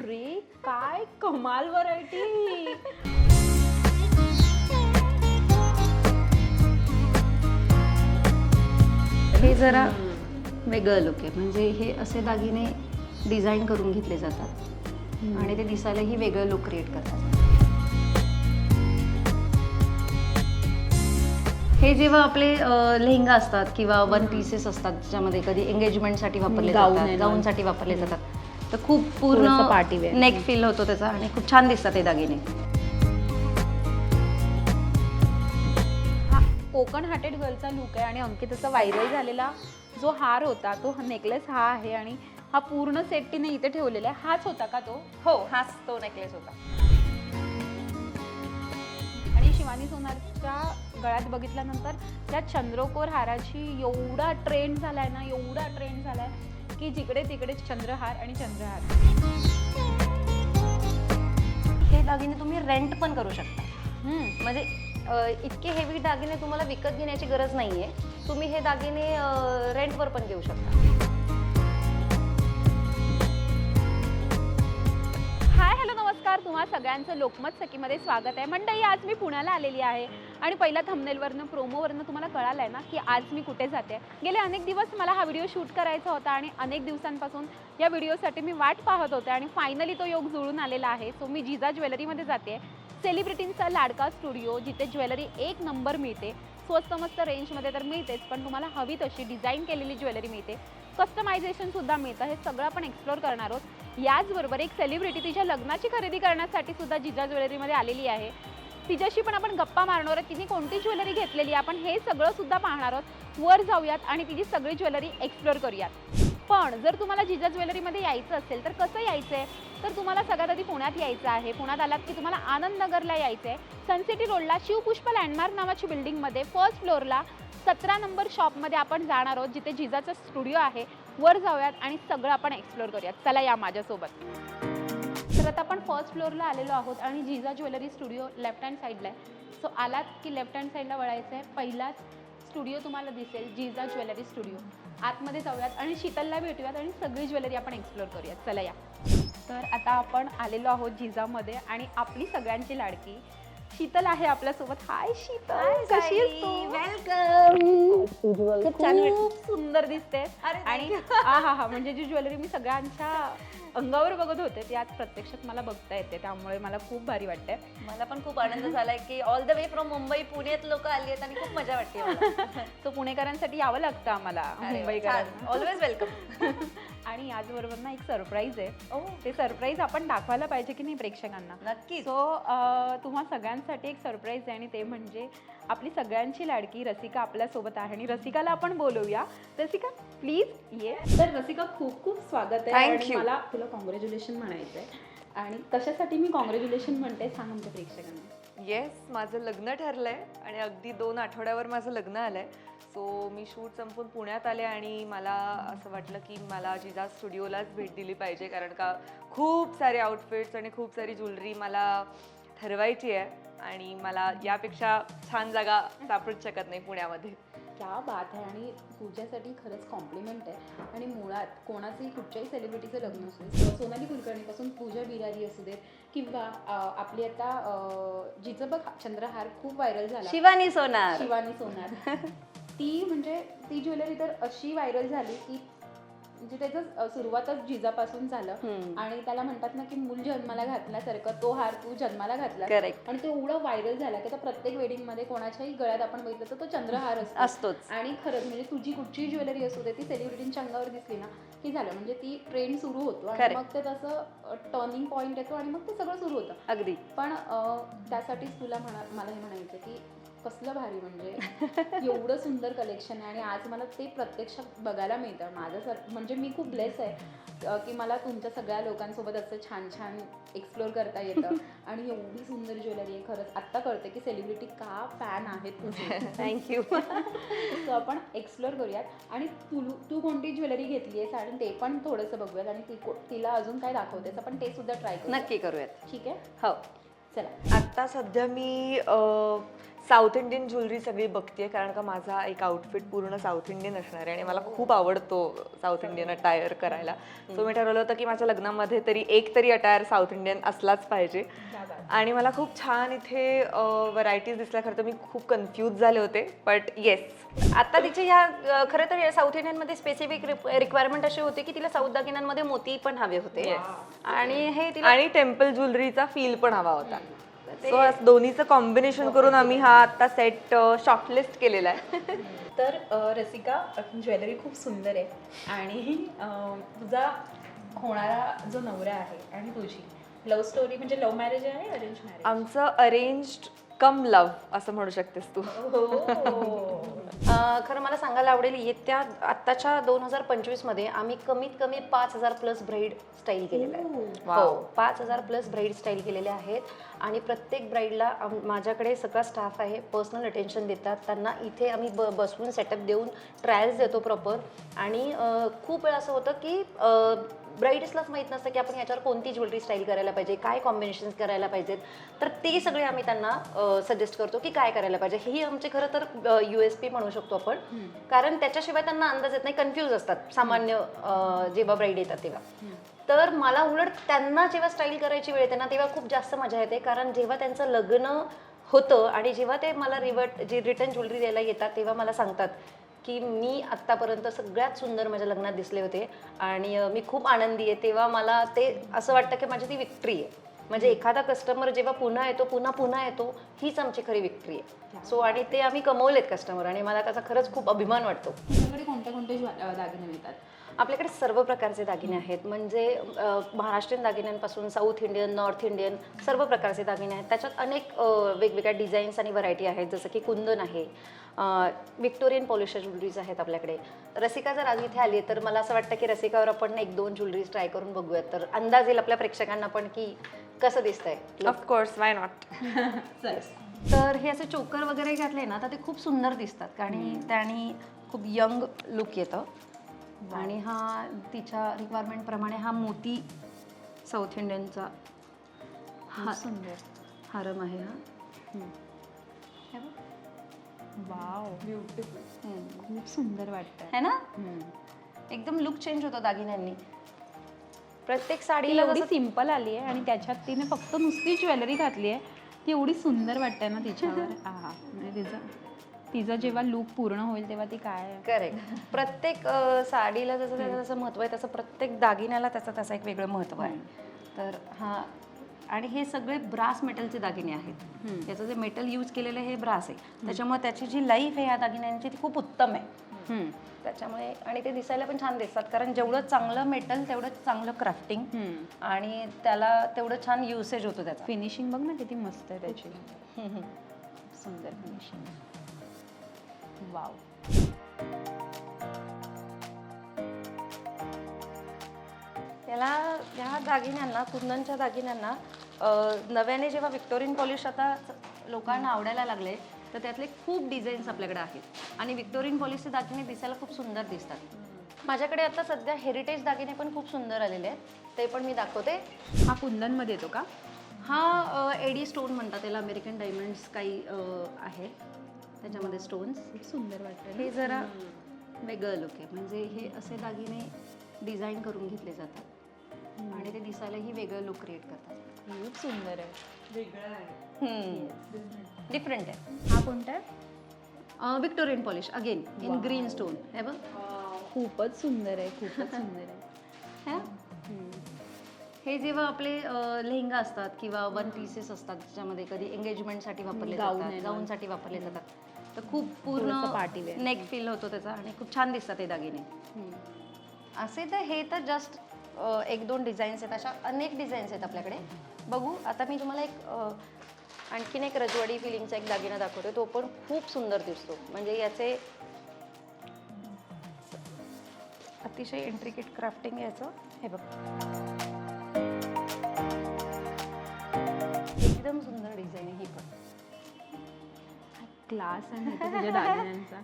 बापरे, काय कमाल व्हरायटी. हे जरा वेगळं लुक आहे. म्हणजे हे असे दागिने डिझाईन करून घेतले जातात आणि ते दिसायलाही वेगळं लुक क्रिएट करतात. हे जेव्हा आपले लेहंगा असतात किंवा वन पीसेस असतात ज्याच्यामध्ये कधी एंगेजमेंटसाठी वापरले जातात, गाऊनसाठी वापरले जातात, तर खूप पूर्ण पार्टी वेअर नेक फील होतो त्याचा आणि खूप छान दिसतात हे दागिने. हा कोकण हार्टेड गर्लचा लुक आहे आणि अंकिताचा व्हायरल झालेला जो हार होता तो नेकलेस हा आहे आणि हा पूर्ण सेट तिने इथे ठेवलेला आहे. हाच होता का तो? हो, हाच तो नेकलेस होता. आणि शिवानी सोनारच्या गळ्यात बघितल्यानंतर त्या चंद्रकोर हाराची एवढा ट्रेंड झालाय ना, एवढा ट्रेंड झालाय की जिकडे तिकडे चंद्रहार आणि चंद्रहार. हे दागिने तुम्ही रेंट पण करू शकता. म्हणजे इतके हेवी दागिने तुम्हाला विकत घेण्याची गरज नाहीये. तुम्ही हे दागिने रेंटवर पण घेऊ शकता. हाय हॅलो नमस्कार, तुम्हा सगळ्यांचं लोकमत सखीमध्ये स्वागत आहे. मंडळी, आज मी पुण्याला आलेली आहे आणि पहिल्या थंबनेलवरनं प्रोमोवरनं तुम्हाला कळालं आहे ना की आज मी कुठे जाते. गेले अनेक दिवस मला हा व्हिडिओ शूट करायचा होता आणि अनेक दिवसांपासून या व्हिडिओसाठी मी वाट पाहत होते आणि फायनली तो योग जुळून आलेला आहे. सो मी जिजा ज्वेलरीमध्ये जाते. सेलिब्रिटींचा लाडका स्टुडिओ, जिथे ज्वेलरी एक नंबर मिळते. स्वस्त मस्त रेंजमध्ये तर मिळतेच, पण तुम्हाला हवी तशी डिझाईन केलेली ज्वेलरी मिळते. कस्टमायझेशनसुद्धा मिळतं. हे सगळं आपण एक्सप्लोअर करणार आहोत. याचबरोबर एक सेलिब्रिटी तिच्या लग्नाची खरेदी करण्यासाठी सुद्धा जिजा ज्वेलरीमध्ये आलेली आहे. तिच्याशी पण आपण गप्पा मारणार आहोत. तिने कोणती ज्वेलरी घेतलेली आहे आपण हे सगळं सुद्धा पाहणार आहोत. वर जाऊयात आणि तिची सगळी ज्वेलरी एक्सप्लोअर करूयात. पण जर तुम्हाला जिजा ज्वेलरीमध्ये यायचं असेल तर कसं यायचं आहे, तर तुम्हाला सगळ्यात आधी पुण्यात यायचं आहे. पुण्यात आलात की तुम्हाला आनंदनगरला यायचं आहे. सनसिटी रोडला शिवपुष्प लँडमार्क नावाची बिल्डिंगमध्ये फर्स्ट फ्लोअरला 17 नंबर शॉपमध्ये आपण जाणार आहोत, जिथे जिजाचा स्टुडिओ आहे. वर जाऊयात आणि सगळं आपण एक्सप्लोअर करूयात. चला या माझ्यासोबत. तर आता आपण फर्स्ट फ्लोअरला आलेलो आहोत आणि जिजा ज्वेलरी स्टुडिओ लेफ्ट हँड साईडला आहे. सो आलात की लेफ्ट हँड साईडला वळायचं आहे. पहिलाच स्टुडिओ तुम्हाला दिसेल, जिजा ज्वेलरी स्टुडिओ. आतमध्ये जाऊयात आणि शीतलला भेटूयात आणि सगळी ज्वेलरी आपण एक्सप्लोअर करूयात. चला या. तर आता आपण आलेलो आहोत जिजामध्ये आणि आपली सगळ्यांची लाडकी शीतल आहे आपल्यासोबत. हाय शीतल, कशी आहेस तू? वेलकम. खूप छान, खूप सुंदर दिसते. आणि हा म्हणजे जी ज्वेलरी मी सगळ्यांच्या अंगावर बघत होते ती आज प्रत्यक्षात मला बघता येते, त्यामुळे मला खूप भारी वाटतंय. मला पण खूप आनंद झालाय की all the way from Mumbai पुण्यात लोक आली आहेत आणि खूप मजा वाटते मला. तो पुणेकरांसाठी यावं लागतं आम्हाला, मुंबईकरांना. Always welcome. आणि याचबरोबर ना एक सरप्राईज आहे. ते सरप्राईज आपण दाखवायला पाहिजे की नाही प्रेक्षकांना. नक्की. सो तुम्हा सगळ्यांसाठी एक सरप्राईज आहे आणि ते म्हणजे आपली सगळ्यांची लाडकी रसिका आपल्यासोबत आहे आणि रसिकाला आपण बोलवूया. रसिका प्लीज ये. तर रसिका, खूप खूप स्वागत आहे. आणि मला तुला कॉंग्रॅच्युलेशन म्हणायचं आहे. आणि कशासाठी मी कॉंग्रॅच्युलेशन म्हणते सांग आमच्या प्रेक्षकांना. येस, माझं लग्न ठरलंय आणि अगदी 2 आठवड्यावर माझं लग्न आलंय. सो मी शूट संपून पुण्यात आले आणि मला असं वाटलं की मला जिजा स्टुडिओलाच भेट दिली पाहिजे, कारण का खूप सारे आउटफिट्स आणि खूप सारी ज्वेलरी मला ठरवायची आहे आणि मला यापेक्षा छान जागा सापडूच शकत नाही पुण्यामध्ये. क्या बात आहे. आणि तुझ्यासाठी खरंच कॉम्प्लिमेंट आहे. आणि मुळात कोणाचंही कुठच्याही सेलिब्रिटीचं लग्न असू दे, सोनाली कुलकर्णीपासून पूजा बिरारी असू दे किंवा आपली आता जिचं बघ चंद्रहार खूप व्हायरल झाला, शिवानी सोनार. शिवानी सोनार. ती म्हणजे ती ज्वेलरी तर अशी व्हायरल झाली की म्हणजे त्याचं सुरुवातच जिजापासून झालं. आणि त्याला म्हणतात ना की मूल जन्माला घातल्यासारखं तो हार तू जन्माला घातला. करेक्ट. आणि तो एवढा व्हायरल झाला की आता प्रत्येक वेडिंगमध्ये कोणाच्याही गळ्यात आपण बघितलं तर तो चंद्रहार असतोच. आणि खरंच म्हणजे तुझी कुठची ज्वेलरी असू दे ती सेलिब्रिटींच्या अंगावर दिसली ना की झालं, म्हणजे ती ट्रेंड सुरू होतो आणि मग ते तसं टर्निंग पॉईंट येतो आणि मग ते सगळं सुरू होतं. अगदी. पण त्यासाठीच तुला मला हे म्हणायचं की कसलं भारी, म्हणजे एवढं सुंदर कलेक्शन आहे आणि आज मला ते प्रत्यक्षात बघायला मिळतं. माझं म्हणजे मी खूप ब्लेस आहे की मला तुमच्या सगळ्या लोकांसोबत असं छान छान एक्सप्लोअर करता येतं. आणि एवढी सुंदर ज्वेलरी आहे. खरंच आत्ता कळते की सेलिब्रिटी का फॅन आहेत तुझे. थँक्यू. सो आपण एक्सप्लोअर करूयात आणि तू कोणती ज्वेलरी घेतली आहेस आणि ते पण थोडंसं बघूयात आणि तिला अजून काय दाखवतेस आपण ते सुद्धा ट्राय करू. नक्की करूयात. ठीक आहे. हो चला. आत्ता सध्या मी साऊथ इंडियन ज्वेलरी सगळी बघतेय, कारण का माझा एक आउटफिट पूर्ण साऊथ इंडियन असणार आहे आणि मला खूप आवडतो साऊथ इंडियन अटायर करायला. सो मी ठरवलं होतं की माझ्या लग्नामध्ये तरी एक तरी अटायर साऊथ इंडियन असलाच पाहिजे. आणि मला खूप छान इथे व्हरायटीज दिसल्या. खरं तर मी खूप कन्फ्यूज झाले होते, बट येस. आता तिचे ह्या खरं तर साऊथ इंडियनमध्ये स्पेसिफिक रिक्वायरमेंट अशी होती की तिला साऊथ दागिन्यांमध्ये मोती पण हवे होते आणि हे तिला आणि टेम्पल ज्वेलरीचा फील पण हवा होता. सो दोन्हीचं कॉम्बिनेशन करून आम्ही हा आता सेट शॉर्टलिस्ट केलेला आहे. तर रसिका, ज्वेलरी खूप सुंदर आहे आणि तुझा होणारा जो नवरा आहे आणि तुझी लव्ह स्टोरी म्हणजे लव्ह मॅरेज आहे अरेंज मॅरेज? आमचं अरेंज्ड कम लव्ह असं म्हणू शकतेस तू. खरं मला सांगायला आवडेल, येत्या आत्ताच्या 2025 मध्ये आम्ही कमीत कमी 5,000 प्लस ब्राईड स्टाईल केलेलं आहे. हो, 5,000 प्लस ब्राईड स्टाईल केलेले आहेत आणि प्रत्येक ब्राईडला माझ्याकडे सगळा स्टाफ आहे, पर्सनल अटेन्शन देतात त्यांना. इथे आम्ही बसवून सेटअप देऊन ट्रायल्स देतो प्रॉपर. आणि खूप वेळा असं होतं की ब्राईड्सलाच माहीत नसतं की आपण याच्यावर कोणती ज्वेलरी स्टाईल करायला पाहिजे, काय कॉम्बिनेशन्स करायला पाहिजेत. तर ते सगळे आम्ही त्यांना सजेस्ट करतो की काय करायला पाहिजे. ही आमचे खरं तर USP म्हणू शकतो आपण, कारण त्याच्याशिवाय त्यांना अंदाज येत नाही, कन्फ्यूज असतात सामान्य जेव्हा ब्राईड येतात तेव्हा. तर मला उलट त्यांना जेव्हा स्टाईल करायची वेळ येते ना तेव्हा खूप जास्त मजा येते, कारण जेव्हा त्यांचं लग्न होतं आणि जेव्हा ते मला रिटर्न ज्वेलरी द्यायला येतात तेव्हा मला सांगतात की मी आत्तापर्यंत सगळ्यात सुंदर माझ्या लग्नात दिसले होते आणि मी खूप आनंदी आहे. तेव्हा मला ते असं वाटतं की माझी ती विक्ट्री आहे. म्हणजे एखादा कस्टमर जेव्हा पुन्हा येतो पुन्हा येतो, हीच आमची खरी विक्ट्री आहे. सो आणि ते आम्ही कमवलेत कस्टमर आणि मला त्याचा खरंच खूप अभिमान वाटतो. तुझ्याकडे कोणते कोणते दागिने मिळतात? आपल्याकडे सर्व प्रकारचे दागिने आहेत, म्हणजे महाराष्ट्रीयन दागिन्यांपासून साऊथ इंडियन, नॉर्थ इंडियन सर्व प्रकारचे दागिने आहेत. त्याच्यात अनेक वेगवेगळ्या डिझाईन्स आणि व्हरायटी आहेत, जसं की कुंदन आहे, विक्टोरियन पॉलिशर ज्वेलरीज आहेत आपल्याकडे. रसिका जर आज इथे आली तर मला असं वाटतं की रसिकावर आपण 1-2 ज्वेलरीज ट्राय करून बघूयात, तर अंदाज येईल आपल्या प्रेक्षकांना पण की कसं दिसतंय. Of course, why not. तर हे असे चोकर वगैरे घातले ना तर ते खूप सुंदर दिसतात आणि त्याने खूप यंग लुक येतं. आणि हा तिच्या रिक्वायरमेंट प्रमाणे हा मोती साऊथ इंडियनचा हा सुंदर हारम आहे. हा वाव, ब्युटिफुल, खूप सुंदर वाटतं है ना, एकदम लुक चेंज होतो दागिन्यांनी. प्रत्येक साडीला एवढी सिंपल आली आहे आणि त्याच्यात तिने फक्त नुसती ज्वेलरी घातली आहे, ती एवढी सुंदर वाटते ना तिच्यावर. म्हणजे तिचा जेव्हा लुक पूर्ण होईल तेव्हा ती काय. करेक्ट. प्रत्येक साडीला जसं त्याचं जसं महत्त्व आहे तसं प्रत्येक दागिन्याला त्याचं एक वेगळं महत्त्व आहे. तर हा, आणि हे सगळे ब्रास मेटलचे दागिने आहेत. त्याचं जे मेटल यूज केलेलं हे ब्रास आहे, त्याच्यामुळे त्याची जी लाईफ आहे या दागिन्यांची ती खूप उत्तम आहे. त्याच्यामुळे आणि ते दिसायला पण छान दिसतात, कारण जेवढं चांगलं मेटल तेवढं चांगलं क्राफ्टिंग आणि त्याला तेवढं छान युसेज होतो त्याचा. फिनिशिंग बघ ना किती मस्त आहे त्याची. सुंदर फिनिशिंग. वाव. ह्या दागिन्यांना, कुंदनच्या दागिन्यांना नव्याने जेव्हा विक्टोरियन पॉलिश आता लोकांना आवडायला लागले तर त्यातले खूप डिझाईन्स आपल्याकडे आहेत आणि विक्टोरियन पॉलिशचे दागिने दिसायला खूप सुंदर दिसतात. माझ्याकडे आता सध्या हेरिटेज दागिने पण खूप सुंदर आलेले आहेत, ते पण मी दाखवते. हा कुंदनमध्ये येतो का? हा एडी स्टोन म्हणतात त्याला, अमेरिकन डायमंड्स काही आहेत त्याच्यामध्ये स्टोन्स. खूप सुंदर वाटतं. हे जरा वेगळं लुक आहे, म्हणजे हे असे दागिने डिझाईन करून घेतले जातात आणि ते दिसायलाही वेगळं लुक क्रिएट करतात. खूप सुंदर आहे, वेगळं आहे, डिफरंट आहे. हा कोणता आहे? Victorian polish again in green stone. हे बघ, खूपच सुंदर आहे, खूपच सुंदर आहे. हे जेव्हा आपले लेहंगा असतात किंवा 1 पीसेस असतात ज्याच्यामध्ये कधी एंगेजमेंटसाठी वापरले जातात, गाऊनसाठी वापरले जातात, तर खूप पूर्ण पार्टी वेअर नेक फील होतो त्याचा आणि खूप छान दिसतात हे दागिने. असे तर हे तर जस्ट 1-2 डिझाईन्स आहेत, अशा अनेक डिझाईन्स आहेत आपल्याकडे. बघू, आता मी तुम्हाला आणखीन एक रजवाडी फिलिंगचा एक दागिना दाखवते, तो पण खूप सुंदर दिसतो. म्हणजे याचे अतिशय इंट्रिकेट क्राफ्टिंग याचं. हे बघ, एकदम सुंदर डिझाईन आहे ही पण. क्लास आहे तुझ्या दागिन्यांचा.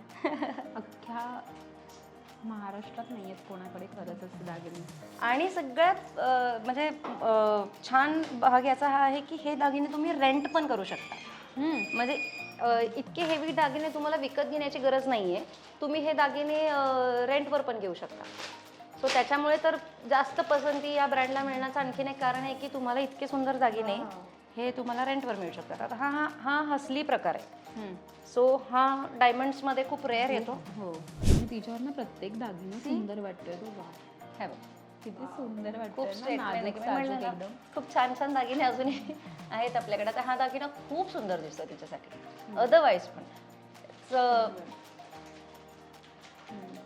अख्ख्या महाराष्ट्रात नाही आहेत कोणाकडे खरंच असं दागिने. आणि सगळ्यात म्हणजे छान भाग याचा हा आहे की हे दागिने तुम्ही रेंट पण करू शकता. म्हणजे इतके हेवी दागिने तुम्हाला विकत घेण्याची गरज नाही आहे. तुम्ही हे दागिने रेंटवर पण घेऊ शकता. सो त्याच्यामुळे तर जास्त पसंती या ब्रँडला मिळण्याचं आणखीन एक कारण आहे की तुम्हाला इतके सुंदर दागिने हे तुम्हाला रेंटवर मिळू शकतात. आता हा हा हा हसली प्रकार आहे. सो हा डायमंड्समध्ये खूप रेअर येतो. हो, आणि तिच्यावर ना प्रत्येक दागिना सुंदर वाटतोय तो. वा, हे बघ, किती सुंदर खूप वाटतोय स्ट्रेट ना, लाईन नाजूक आहे. म्हणलं साजूक ना, एकदम. खूप छान छान दागिने अजूनही आहेत आपल्याकडे. आता हा दागिना खूप सुंदर दिसतो तिच्यासाठी. अदरवाईज पण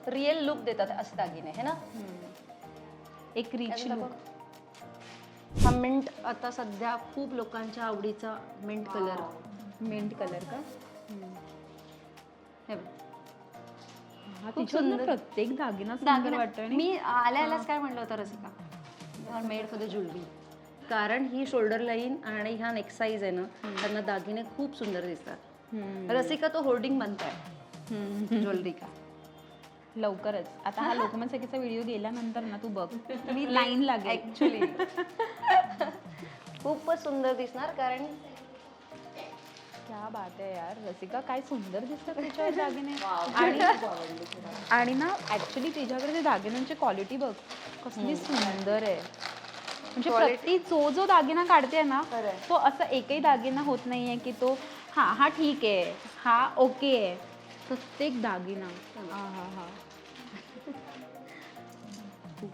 रिअल लुक देतात असे दागिने है ना. एक रिच लुक. हा मिंट आता सध्या खूप लोकांच्या आवडीचा मिंट कलर. मिंट कलर का? हे बघ, हा, खूप तिच्यावर ना सुंदर. प्रत्येक दागिना सुंदर वाटतोय. आणि मी आल्यालाच काय म्हणलं होतं Rasika, made for the jewellery. कारण ही शोल्डर लाईन आणि ह्या नेक साईज आहे ना, त्यांना दागिने खूप सुंदर दिसतात. रसिका तो होर्डिंग बनताय ज्वेलरी का. लवकरच आता हा लोकमत सखीचा व्हिडिओ गेल्यानंतर ना तू बघ, मी लाईन लागेल ऍक्च्युली खूपच सुंदर दिसणार. कारण क्या बात आहे यार रसिका, काय सुंदर दिसतात तिच्यावर दागिने. आणि ना ऍक्च्युली तिच्याकडे ते दागिन्यांची क्वालिटी बघ कसली सुंदर आहे. म्हणजे प्रत्येक जो दागिना काढते ना, तो असं एकही दागिना होत नाहीये की तो हा ठीक आहे, हा ओके आहे. प्रत्येक दागिना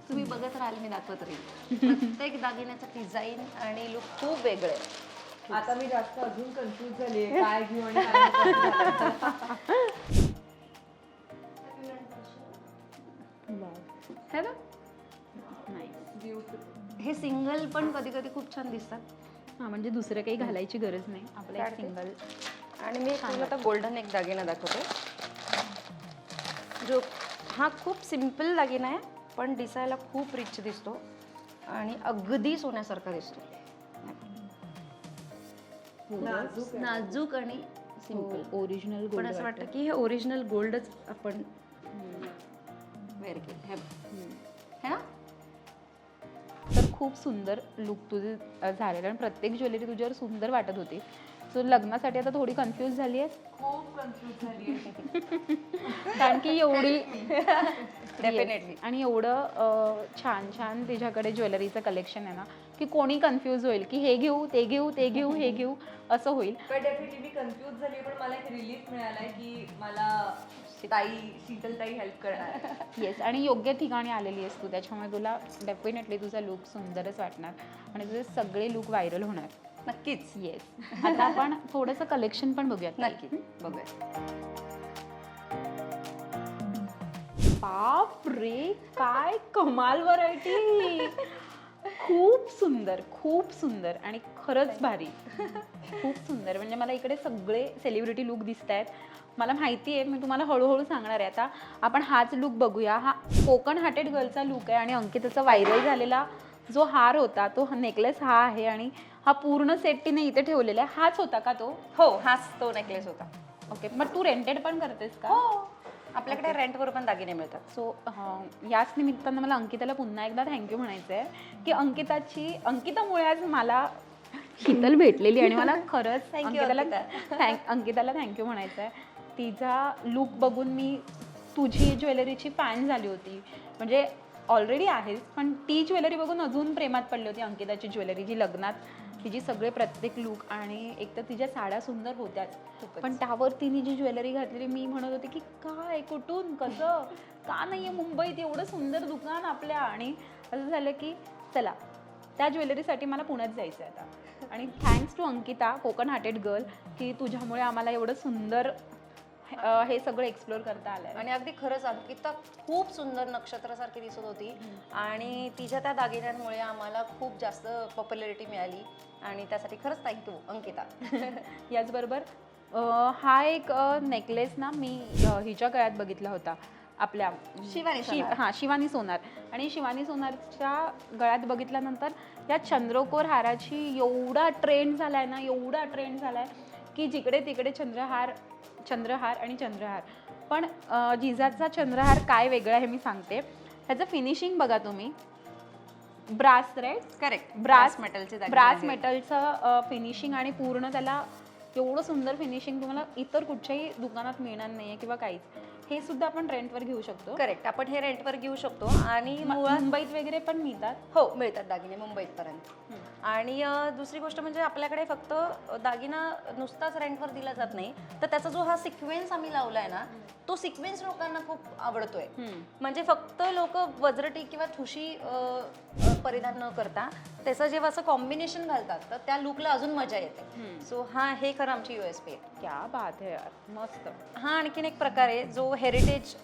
तुम्ही बघत राहाल, मी दाखवत राहील. प्रत्येक दागिन्याचं डिझाईन आणि लुक खूप वेगळं आहे. आता मी जास्त अजून कन्फ्यूज झाली काय घेऊ आणि काय नको. है ना. नाही, हे सिंगल पण कधी कधी खूप छान दिसतात. हा म्हणजे दुसरं काही घालायची गरज नाही, आपल्या सिंगल. आणि मी तुला आता गोल्डन एक दागिना दाखवते, जो हा खूप सिम्पल दागिना आहे पण दिसायला खूप रिच दिसतो आणि अगदी सोन्यासारखा दिसतो. नाजूक आणि सिम्पल ओरिजिनल पण असं वाटतं की हे ओरिजिनल गोल्डच आपण वेअर केलं है ना. तर खूप सुंदर लुक तुझे झालेलं आणि प्रत्येक ज्वेलरी तुझ्यावर सुंदर वाटत होती. सो लग्नासाठी आता थोडी कन्फ्यूज झाली आहे. खूप कन्फ्यूज झाली कारण की एवढी डेफिनेटली. आणि एवढं छान छान तिच्याकडे ज्वेलरीचं कलेक्शन आहे ना, की कोणी कन्फ्यूज होईल की हे घेऊ ते घेऊ ते घेऊ हे घेऊ असं होईल. पण डेफिनेटली मी कन्फ्यूज झाली, पण मला एक रिलीफ मिळालाय की मला शीतलताई हेल्प करणार. येस, आणि योग्य ठिकाणी आलेली आहेस तू, त्याच्यामुळे तुला डेफिनेटली तुझा लुक सुंदरच वाटणार आणि तुझे सगळे लुक व्हायरल होणार. नक्कीच. येस. आता आपण थोडंसं कलेक्शन पण बघूयात. नक्की बघूया. बाप रे, काय कमाल व्हरायटी. खूप सुंदर आणि खरंच भारी. खूप सुंदर. म्हणजे मला इकडे सगळे सेलिब्रिटी लुक दिसत आहेत. मला माहिती आहे, मी तुम्हाला हळूहळू सांगणार आहे. आता आपण हाच लुक बघूया. हा कोकण हार्टेड गर्लचा लुक आहे आणि अंकिताचा व्हायरल झालेला जो हार होता तो नेकलेस हा आहे आणि हा पूर्ण सेट तिने इथे ठेवलेला आहे. हाच होता का तो? हो, हाच तो नेकलेस होता. ओके, मग तू रेंटेड पण करतेस का? हो, आपल्याकडे रेंटवर पण दागिने मिळतात. सो याच निमित्तानं मला अंकिताला पुन्हा एकदा थँक्यू म्हणायचं आहे की अंकितामुळे आज मला शीतल भेटलेली आणि मला खरंच अंकिताला थँक्यू म्हणायचं आहे. तिचा लुक बघून मी तुझी ज्वेलरीची फॅन झाली होती. म्हणजे ऑलरेडी आहेस, पण ती ज्वेलरी बघून अजून प्रेमात पडली होती अंकिताची ज्वेलरी. जी लग्नात तिची सगळे प्रत्येक लुक आणि एक तर तिच्या साड्या सुंदर होत्याच, पण त्यावर तिने जी ज्वेलरी घातलेली, मी म्हणत होते की काय, कुठून, कसं, का नाही आहे मुंबईत एवढं सुंदर दुकान आपल्या. आणि असं झालं की चला त्या ज्वेलरीसाठी मला पुण्यात जायचं आहे आता. आणि thanks to Ankita, Konkan hearted girl, की तुझ्यामुळे आम्हाला एवढं सुंदर हे सगळं एक्सप्लोर करता आलंय. आणि अगदी खरंच अंकिता खूप सुंदर नक्षत्रासारखी दिसत होती आणि तिच्या त्या दागिन्यांमुळे आम्हाला खूप जास्त पॉप्युलॅरिटी मिळाली आणि त्यासाठी खरंच थँक्यू अंकिता. याचबरोबर हा एक नेकलेस ना मी हिच्या गळ्यात बघितला होता, आपल्या शिवानी सोनार. आणि शिवानी सोनारच्या गळ्यात बघितल्यानंतर या चंद्रकोर हाराची एवढा ट्रेंड झालाय ना, एवढा ट्रेंड झालाय की जिकडे तिकडे चंद्रहार आणि चंद्रहार. पण जिजाचा चंद्रहार काय वेगळं आहे मी सांगते. ह्याचं फिनिशिंग बघा तुम्ही, ब्रास, राईट? करेक्ट. ब्रास मेटलचं फिनिशिंग आणि पूर्ण त्याला एवढं सुंदर फिनिशिंग तुम्हाला इतर कुठच्याही दुकानात मिळणार नाहीये किंवा काहीच. हे सुद्धा आपण रेंटवर घेऊ शकतो. करेक्ट, आपण हे रेंटवर घेऊ शकतो. आणि मुळात मुंबईत वगैरे पण मिळतात. हो, मिळतात दागिने मुंबईतपर्यंत. आणि दुसरी गोष्ट म्हणजे आपल्याकडे फक्त दागिना नुसताच रेंटवर दिला जात नाही, तर त्याचा जो हा सिक्वेन्स आम्ही लावलाय ना, तो सिक्वेन्स लोकांना खूप आवडतोय. म्हणजे फक्त लोक वज्रटी किंवा ठुशी परिधान न करता त्याचं जेव्हा असं कॉम्बिनेशन घालतात तर त्या लुकला अजून मजा येते. सो हा हे खरं आमची USP आहे. क्या बात आहे यार, मस्त. हा आणखीन एक प्रकार आहे जो हेरिटेज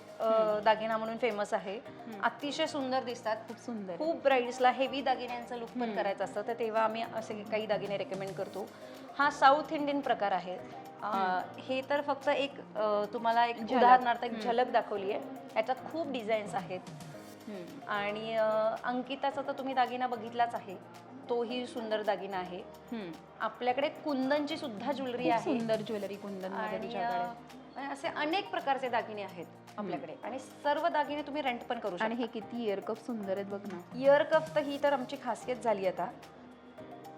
दागिना म्हणून फेमस आहे. अतिशय सुंदर दिसतात, खूप सुंदर. खूप ब्राईड्सला हेवी दागिन्यांचं लुक पण करायचं असतं, तर तेव्हा आम्ही असे काही दागिने रेकमेंड करतो. हा साऊथ इंडियन प्रकार आहे. हे तर फक्त एक तुम्हाला एक उदाहरणार्थ एक झलक दाखवली आहे. याच्यात खूप डिझाईन्स आहेत. आणि अंकिताचा तर तुम्ही दागिना बघितलाच आहे, तोही सुंदर दागिना आहे. आपल्याकडे कुंदनची सुद्धा ज्वेलरी आहे, सुंदर ज्वेलरी कुंदन आणि असे अनेक प्रकारचे दागिने आहेत आपल्याकडे. आणि सर्व दागिने तुम्ही रेंट पण करू शकता. आणि हे किती इयर कप सुंदर आहेत बघ ना. इयर कफ तर ही तर आमची खासियत झाली आता.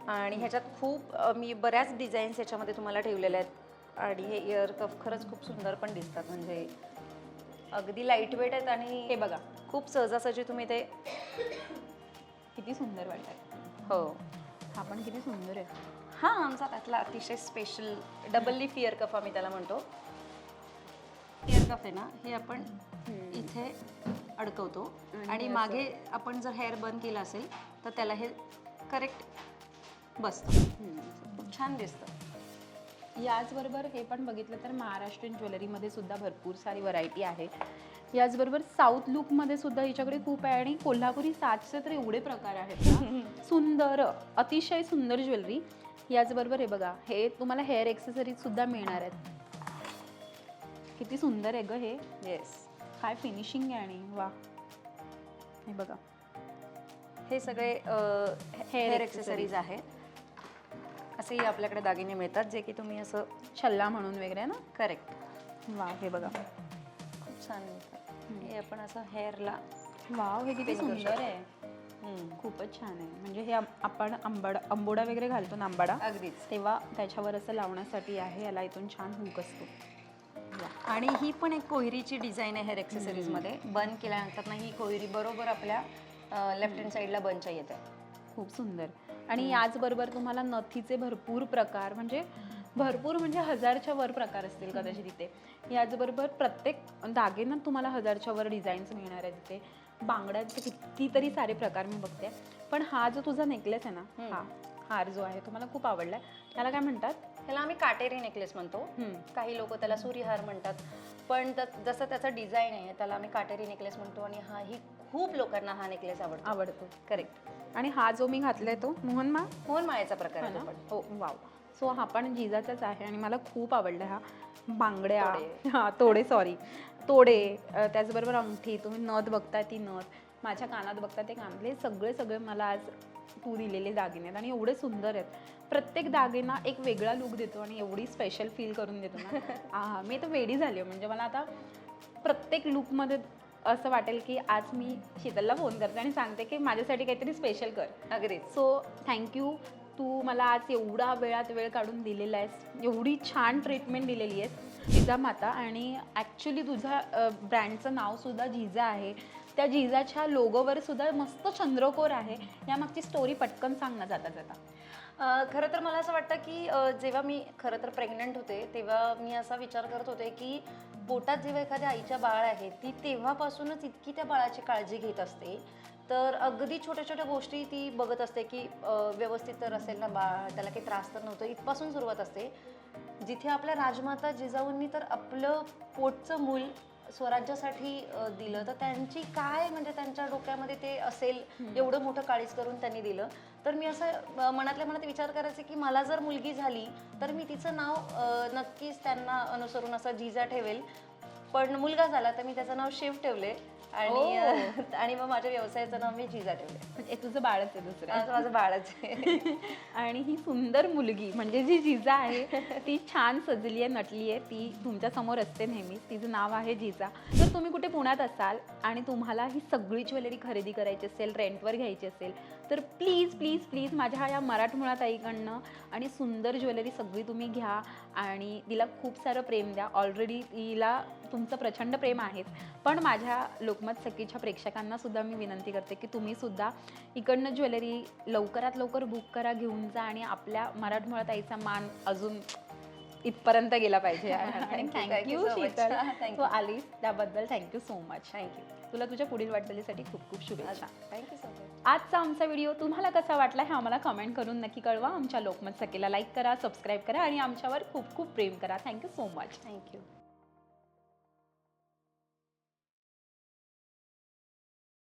आणि ह्याच्यात खूप मी बऱ्याच डिझाईन्स ह्याच्यामध्ये तुम्हाला ठेवलेल्या आहेत. आणि हे इयर कफ खरंच खूप सुंदर पण दिसतात. म्हणजे अगदी लाईट वेट आहेत आणि हे बघा खूप सहजासहजी तुम्ही ते. किती सुंदर वाटतात. हो, हा पण किती सुंदर आहे. हा आमचा त्यातला अतिशय special double leaf ear cuff आम्ही त्याला म्हणतो. इयर कफ आहे ना, हे आपण इथे अडकवतो आणि मागे आपण जर हेअर बन केला असेल तर त्याला हे करेक्ट बसतं. खूप छान दिसतं. याचबरोबर हे पण बघितलं तर महाराष्ट्रीयन ज्वेलरीमध्ये सुद्धा भरपूर सारी व्हरायटी आहे. याचबरोबर साऊथ लुकमध्ये सुद्धा हिच्याकडे खूप आहे. आणि कोल्हापुरी साजचे तर एवढे प्रकार आहेत ना, सुंदर, अतिशय सुंदर ज्वेलरी. याचबरोबर हे बघा, हे तुम्हाला हेअर एक्सेसरीज सुद्धा मिळणार आहेत. किती सुंदर आहे ग हे. येस, काय फिनिशिंग आहे. आणि वा, हे बघा, हे सगळे हेअर एक्सेसरीज आहेत. असेही आपल्याकडे दागिने मिळतात जे की तुम्ही असं छल्ला म्हणून वगैरे ना. करेक्ट. वा, हे बघा खूप छान मिळतात. हे आपण असं हेअरला. वाव, हे किती सुंदर आहे. खूपच छान आहे. म्हणजे हे आपण अंबोडा वगैरे घालतो ना, आंबाडा, अगदीच, तेव्हा त्याच्यावर असं लावण्यासाठी आहे. याला इथून छान हुक असतो. आणि ही पण एक कोयरीची डिझाईन आहे हेअर एक्सेसरीज मध्ये. बन केल्यानंतर ना ही कोयरी बरोबर आपल्या लेफ्ट हँड साईडला बनच्या येते. खूप सुंदर. आणि याचबरोबर तुम्हाला नथीचे भरपूर प्रकार, म्हणजे भरपूर म्हणजे 1000च्या वर प्रकार असतील कदाचित इथे. याचबरोबर प्रत्येक दागिन्यात तुम्हाला 1000च्या वर डिझाईन्स मिळणार आहेत इथे. बांगड्यांचे कितीतरी सारे प्रकार मी बघते. पण हा जो तुझा नेकलेस आहे ना, हा हार जो आहे तो मला खूप आवडलाय. त्याला काय म्हणतात? त्याला आम्ही काटेरी नेकलेस म्हणतो. काही लोक त्याला सूर्यहार म्हणतात. पण जसं त्याचं डिझाईन आहे त्याला आम्ही काटेरी नेकलेस म्हणतो. आणि ही खूप लोकांना हा नेकलेस आवडतो. करेक्ट. आणि हा जो मी घातलाय तो मोहनमाळेचा प्रकार आहे. हो, वाव. सो हा पण जिजाचाच आहे आणि मला खूप आवडला. हा बांगड्या, तोडे, त्याचबरोबर अंगठी, तुम्ही नथ बघताय ती नथ, माझ्या कानात बघताय ते कानातले, सगळे मला आज तू दिलेले दागिने आहेत. आणि एवढे सुंदर आहेत. प्रत्येक दागिना एक वेगळा लुक देतो आणि एवढी स्पेशल फील करून देतो ना. मी तर वेडी झाली आहे. म्हणजे मला आता प्रत्येक लुकमध्ये असं वाटेल की आज मी शीतलला फोन करते आणि सांगते की माझ्यासाठी काहीतरी स्पेशल कर. अगदीच. So thank you. तू मला आज एवढा वेळात वेळ काढून दिलेला आहेस. एवढी छान ट्रीटमेंट दिलेली आहेस. जिजामाता. आणि ॲक्च्युली तुझ्या ब्रँडचं नावसुद्धा जिजा आहे. त्या जिजाच्या लोगोवर सुद्धा मस्त चंद्रकोर आहे. यामागची स्टोरी पटकन सांग ना जाता जाता. खरं तर मला असं वाटतं की जेव्हा मी खरं तर प्रेग्नंट होते तेव्हा मी असा विचार करत होते की पोटात जेव्हा एखाद्या आईच्या बाळ आहे ती तेव्हापासूनच इतकी त्या बाळाची काळजी घेत असते. तर अगदी छोट्या छोट्या गोष्टी ती बघत असते की व्यवस्थित तर असेल ना बाळ, त्याला काही त्रास तर नव्हतं, इथपासून सुरुवात असते. जिथे आपल्या राजमाता जिजाऊंनी तर आपलं पोटचं मूल स्वराज्यासाठी दिलं, तर त्यांची काय म्हणजे त्यांच्या डोक्यामध्ये ते असेल एवढं मोठं काळीज करून त्यांनी दिलं. तर मी असं मनातल्या मनात विचार करायचे की मला जर मुलगी झाली तर मी तिचं नाव नक्कीच त्यांना अनुसरून असं जिजा ठेवेल. पण मुलगा झाला तर मी त्याचं नाव शिव ठेवले आणि आणि मग माझ्या व्यवसायाचं नाव मी जिजा ठेवले. म्हणजे तुझं बाळच आहे दुसरं. असं माझं बाळच आहे. आणि ही सुंदर मुलगी म्हणजे जी जिजा आहे ती छान सजली आहे, नटली आहे, ती तुमच्या समोर असते नेहमीच. तिचं नाव आहे जिजा. जर तुम्ही कुठे पुण्यात असाल आणि तुम्हाला ही सगळी ज्वेलरी खरेदी करायची असेल, रेंटवर घ्यायची असेल, तर प्लीज प्लीज प्लीज माझ्या या मराठमोळा ताईकडनं आणि सुंदर ज्वेलरी सगळी तुम्ही घ्या आणि तिला खूप सारं प्रेम द्या. ऑलरेडी तिला तुमचं प्रचंड प्रेम आहेच, पण माझ्या लोकमत सखीच्या प्रेक्षकांना सुद्धा मी विनंती करते की तुम्ही सुद्धा इकडनं ज्वेलरी लवकरात लवकर बुक करा, घेऊन जा आणि आपल्या मराठमोळा ताईचा मान अजून इथपर्यंत गेला पाहिजे. आणि थँक्यू शीतल, तू आलीस त्याबद्दल थँक्यू सो मच. थँक्यू. तुला तुझ्या पुढील वाटचालीसाठी खूप खूप शुभेच्छा. Thank you so much. आजचा आमचा व्हिडिओ तुम्हाला कसा वाटला हे आम्हाला कमेंट करून नक्की कळवा. आमच्या लोकमत सखीला लाईक करा, सबस्क्राईब करा आणि आमच्यावर खूप खूप प्रेम करा. Thank you so much. थँक्यू.